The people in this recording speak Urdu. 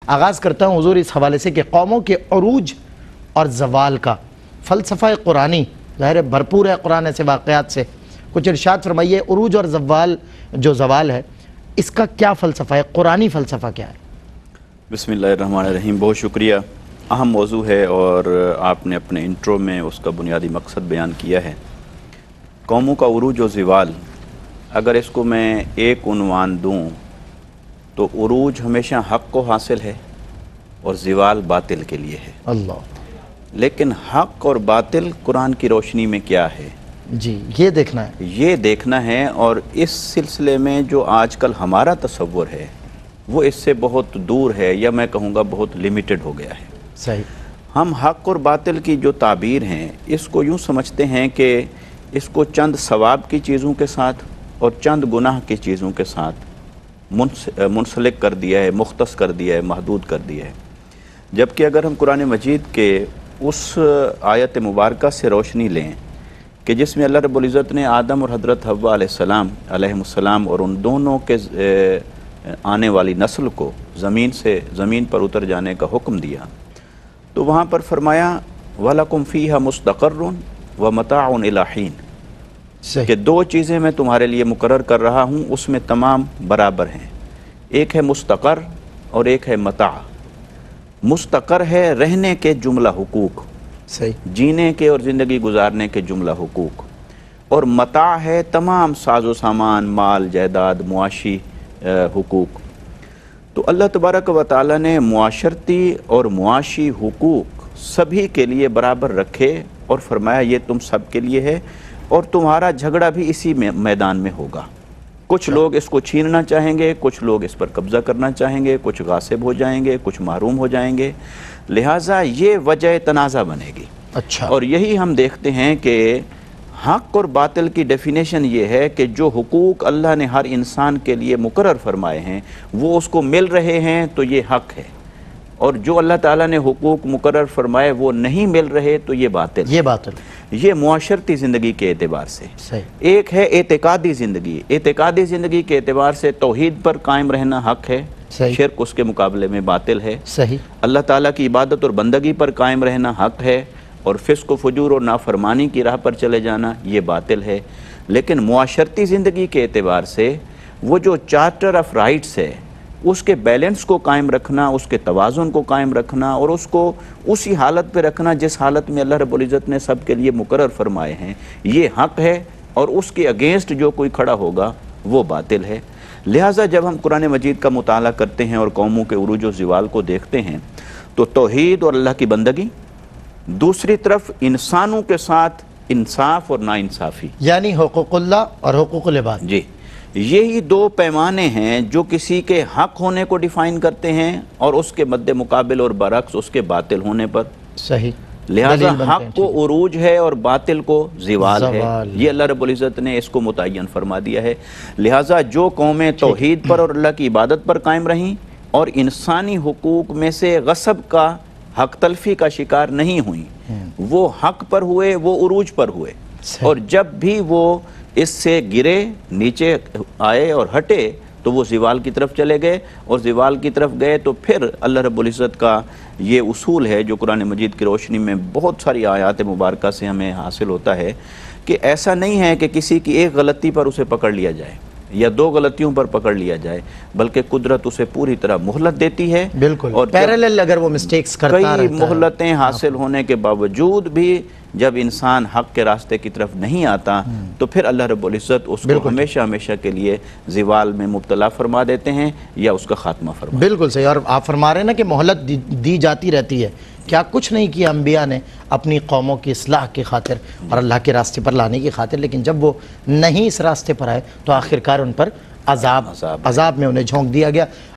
آغاز کرتا ہوں حضور اس حوالے سے کہ قوموں کے عروج اور زوال کا فلسفہ قرآنی ظاہر بھرپور ہے قرآن ایسے واقعات سے، کچھ ارشاد فرمائیے عروج اور زوال ہے اس کا کیا فلسفہ ہے، قرآنی فلسفہ کیا ہے؟ بسم اللہ الرحمن الرحیم، بہت شکریہ۔ اہم موضوع ہے اور آپ نے اپنے انٹرو میں اس کا بنیادی مقصد بیان کیا ہے۔ قوموں کا عروج و زوال، اگر اس کو میں ایک عنوان دوں تو عروج ہمیشہ حق کو حاصل ہے اور زوال باطل کے لیے ہے۔ اللہ، لیکن حق اور باطل قرآن کی روشنی میں کیا ہے، جی یہ دیکھنا ہے، یہ دیکھنا ہے۔ اور اس سلسلے میں جو آج کل ہمارا تصور ہے وہ اس سے بہت دور ہے، یا میں کہوں گا بہت لیمیٹڈ ہو گیا ہے۔ صحیح۔ ہم حق اور باطل کی جو تعبیر ہیں اس کو یوں سمجھتے ہیں کہ اس کو چند ثواب کی چیزوں کے ساتھ اور چند گناہ کی چیزوں کے ساتھ منسلک کر دیا ہے، مختص کر دیا ہے، محدود کر دیا ہے۔ جبکہ اگر ہم قرآن مجید کے اس آیت مبارکہ سے روشنی لیں کہ جس میں اللہ رب العزت نے آدم اور حضرت حوا علیہ السلام اور ان دونوں کے آنے والی نسل کو زمین پر اتر جانے کا حکم دیا، تو وہاں پر فرمایا وَلَكُمْ فِيهَا مُسْتَقَرٌ وَمَتَاعٌ إِلَىٰ حِينٍ، کہ دو چیزیں میں تمہارے لیے مقرر کر رہا ہوں، اس میں تمام برابر ہیں۔ ایک ہے مستقر اور ایک ہے متاع۔ مستقر ہے رہنے کے جملہ حقوق، صحیح، جینے کے اور زندگی گزارنے کے جملہ حقوق، اور متاع ہے تمام ساز و سامان، مال، جائیداد، معاشی حقوق۔ تو اللہ تبارک و تعالیٰ نے معاشرتی اور معاشی حقوق سبھی کے لیے برابر رکھے اور فرمایا یہ تم سب کے لیے ہے، اور تمہارا جھگڑا بھی اسی میدان میں ہوگا۔ کچھ لوگ اس کو چھیننا چاہیں گے، کچھ لوگ اس پر قبضہ کرنا چاہیں گے، کچھ غاصب ہو جائیں گے، کچھ محروم ہو جائیں گے، لہٰذا یہ وجہ تنازع بنے گی۔ اچھا، اور یہی ہم دیکھتے ہیں کہ حق اور باطل کی ڈیفینیشن یہ ہے کہ جو حقوق اللہ نے ہر انسان کے لیے مقرر فرمائے ہیں وہ اس کو مل رہے ہیں تو یہ حق ہے، اور جو اللہ تعالیٰ نے حقوق مقرر فرمائے وہ نہیں مل رہے تو یہ باطل ہے۔ یہ معاشرتی زندگی کے اعتبار سے۔ صحیح۔ ایک ہے اعتقادی زندگی۔ اعتقادی زندگی کے اعتبار سے توحید پر قائم رہنا حق ہے، شرک اس کے مقابلے میں باطل ہے۔ صحیح۔ اللہ تعالیٰ کی عبادت اور بندگی پر قائم رہنا حق ہے، اور فسق و فجور اور نافرمانی کی راہ پر چلے جانا یہ باطل ہے۔ لیکن معاشرتی زندگی کے اعتبار سے وہ جو چارٹر آف رائٹس ہے اس کے بیلنس کو قائم رکھنا، اس کے توازن کو قائم رکھنا، اور اس کو اسی حالت پہ رکھنا جس حالت میں اللہ رب العزت نے سب کے لیے مقرر فرمائے ہیں، یہ حق ہے، اور اس کے اگینسٹ جو کوئی کھڑا ہوگا وہ باطل ہے۔ لہٰذا جب ہم قرآن مجید کا مطالعہ کرتے ہیں اور قوموں کے عروج و زوال کو دیکھتے ہیں تو توحید اور اللہ کی بندگی، دوسری طرف انسانوں کے ساتھ انصاف اور ناانصافی، یعنی حقوق اللہ اور حقوق العباد، جی یہی دو پیمانے ہیں جو کسی کے حق ہونے کو ڈیفائن کرتے ہیں اور اس کے مد مقابل اور برعکس اس کے باطل ہونے پر۔ صحیح۔ لہٰذا حق کو عروج ہے اور باطل کو زوال ہے، یہ اللہ رب العزت نے اس کو متعین فرما دیا ہے۔ لہٰذا جو قومیں توحید پر اور اللہ کی عبادت پر قائم رہیں اور انسانی حقوق میں سے غصب کا، حق تلفی کا شکار نہیں ہوئیں، وہ حق پر ہوئے، وہ عروج پر ہوئے، اور جب بھی وہ اس سے گرے، نیچے آئے اور ہٹے تو وہ زوال کی طرف چلے گئے، اور زوال کی طرف گئے تو پھر اللہ رب العزت کا یہ اصول ہے جو قرآن مجید کی روشنی میں بہت ساری آیات مبارکہ سے ہمیں حاصل ہوتا ہے کہ ایسا نہیں ہے کہ کسی کی ایک غلطی پر اسے پکڑ لیا جائے یا دو غلطیوں پر پکڑ لیا جائے، بلکہ قدرت اسے پوری طرح مہلت دیتی ہے۔ بالکل، اور پیرالل اگر وہ مسٹیکس کرتا رہتا ہے، کئی مہلتیں حاصل ہونے کے باوجود بھی جب انسان حق کے راستے کی طرف نہیں آتا تو پھر اللہ رب العزت اس کو ہمیشہ ہمیشہ کے لیے زوال میں مبتلا فرما دیتے ہیں یا اس کا خاتمہ فرما۔ بالکل صحیح، اور آپ فرما رہے ہیں نا کہ مہلت دی جاتی رہتی ہے۔ کیا کچھ نہیں کیا انبیاء نے اپنی قوموں کی اصلاح کی خاطر اور اللہ کے راستے پر لانے کی خاطر، لیکن جب وہ نہیں اس راستے پر آئے تو آخرکار ان پر عذاب میں انہیں جھونک دیا گیا۔